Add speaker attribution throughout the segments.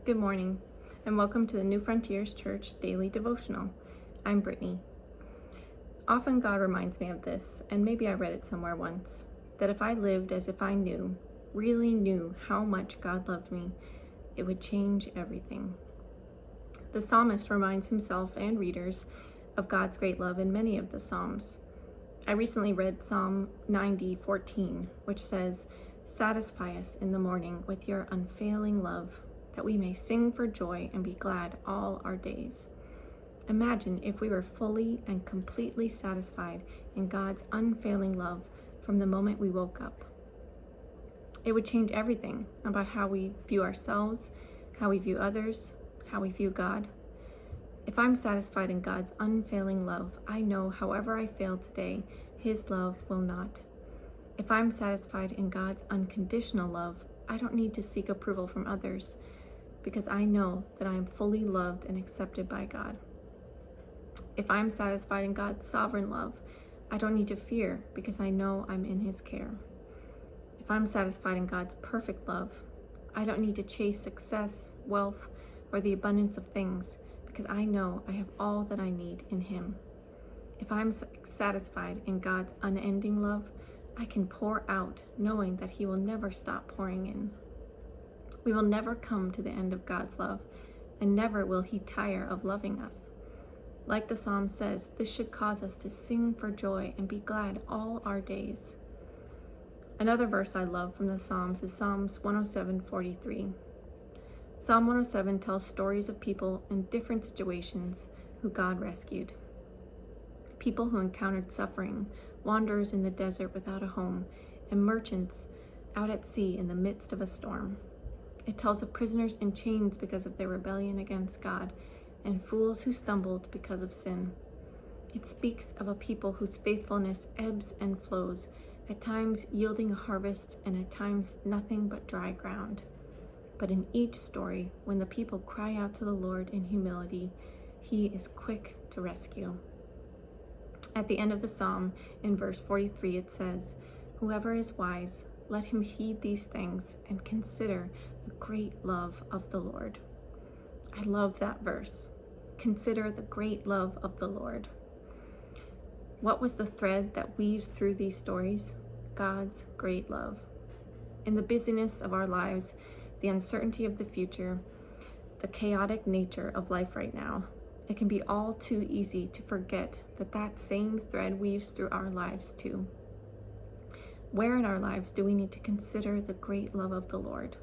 Speaker 1: Good morning, and welcome to the New Frontiers Church Daily Devotional. I'm Brittany. Often God reminds me of this, and maybe I read it somewhere once, that if I lived as if I really knew how much God loved me, it would change everything. The psalmist reminds himself and readers of God's great love in many of the Psalms. I recently read Psalm 90:14, which says, "Satisfy us in the morning with your unfailing love, that we may sing for joy and be glad all our days." Imagine if we were fully and completely satisfied in God's unfailing love from the moment we woke up. It would change everything about how we view ourselves, how we view others, how we view God. If I'm satisfied in God's unfailing love, I know however I fail today, His love will not. If I'm satisfied in God's unconditional love, I don't need to seek approval from others, because I know that I am fully loved and accepted by God. If I'm satisfied in God's sovereign love, I don't need to fear, because I know I'm in His care. If I'm satisfied in God's perfect love, I don't need to chase success, wealth, or the abundance of things, because I know I have all that I need in Him. If I'm satisfied in God's unending love, I can pour out knowing that He will never stop pouring in. We will never come to the end of God's love, and never will He tire of loving us. Like the psalm says, this should cause us to sing for joy and be glad all our days. Another verse I love from the Psalms is Psalms 107:43. Psalm 107 tells stories of people in different situations who God rescued. People who encountered suffering, wanderers in the desert without a home, and merchants out at sea in the midst of a storm. It tells of prisoners in chains because of their rebellion against God, and fools who stumbled because of sin. It speaks of a people whose faithfulness ebbs and flows, at times yielding a harvest and at times nothing but dry ground. But in each story, when the people cry out to the Lord in humility, He is quick to rescue. At the end of the psalm, in verse 43, it says, "Whoever is wise, let him heed these things and consider the great love of the Lord." I love that verse. Consider the great love of the Lord. What was the thread that weaves through these stories? God's great love. In the busyness of our lives, the uncertainty of the future, the chaotic nature of life right now, it can be all too easy to forget that that same thread weaves through our lives too. Where in our lives do we need to consider the great love of the Lord?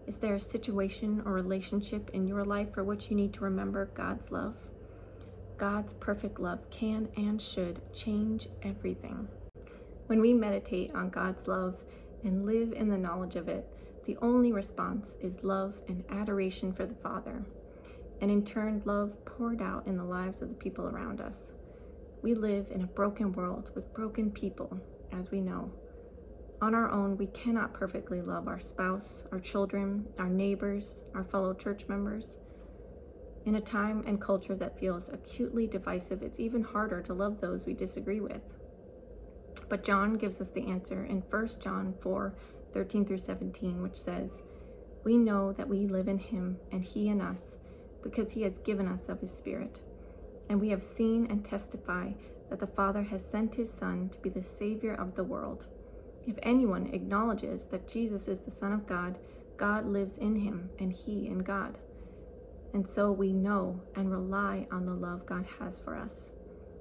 Speaker 1: Is there a situation or relationship in your life for which you need to remember God's love? God's perfect love can and should change everything. When we meditate on God's love and live in the knowledge of it, the only response is love and adoration for the Father, and in turn, love poured out in the lives of the people around us. We live in a broken world with broken people, as we know. On our own, we cannot perfectly love our spouse, our children, our neighbors, our fellow church members. In a time and culture that feels acutely divisive, it's even harder to love those we disagree with. But John gives us the answer in 1 John 4:13-17, which says, "We know that we live in Him and He in us, because He has given us of His Spirit. And we have seen and testify that the Father has sent His Son to be the Savior of the world. If anyone acknowledges that Jesus is the Son of God, God lives in Him and He in God. And so we know and rely on the love God has for us.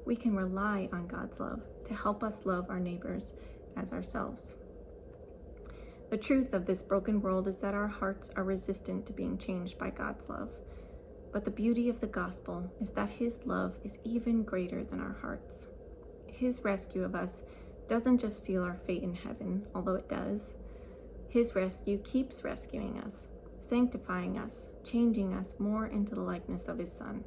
Speaker 1: We can rely on God's love to help us love our neighbors as ourselves." The truth of this broken world is that our hearts are resistant to being changed by God's love. But the beauty of the gospel is that His love is even greater than our hearts. His rescue of us doesn't just seal our fate in heaven, although it does. His rescue keeps rescuing us, sanctifying us, changing us more into the likeness of His Son.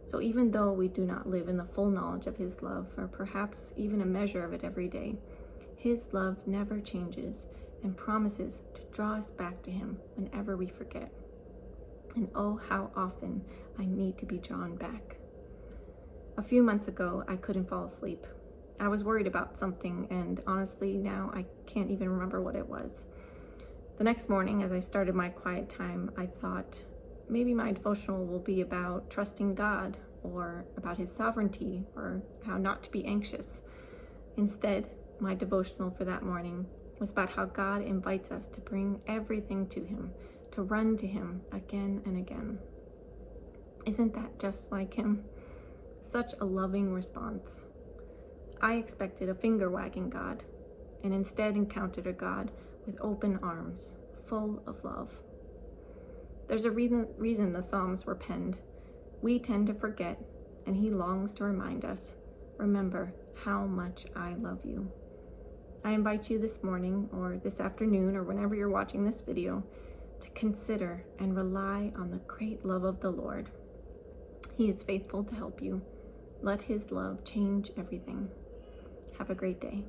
Speaker 1: So even though we do not live in the full knowledge of His love, or perhaps even a measure of it every day, His love never changes and promises to draw us back to Him whenever we forget. And oh, how often I need to be drawn back. A few months ago, I couldn't fall asleep. I was worried about something, and honestly, now I can't even remember what it was. The next morning, as I started my quiet time, I thought maybe my devotional will be about trusting God, or about his sovereignty, or how not to be anxious. Instead, my devotional for that morning was about how God invites us to bring everything to him, to run to him again and again. Isn't that just like him? Such a loving response. I expected a finger-wagging God, and instead encountered a God with open arms, full of love. There's a reason the Psalms were penned. We tend to forget, and he longs to remind us, remember how much I love you. I invite you this morning, or this afternoon, or whenever you're watching this video, to consider and rely on the great love of the Lord. He is faithful to help you. Let his love change everything. Have a great day.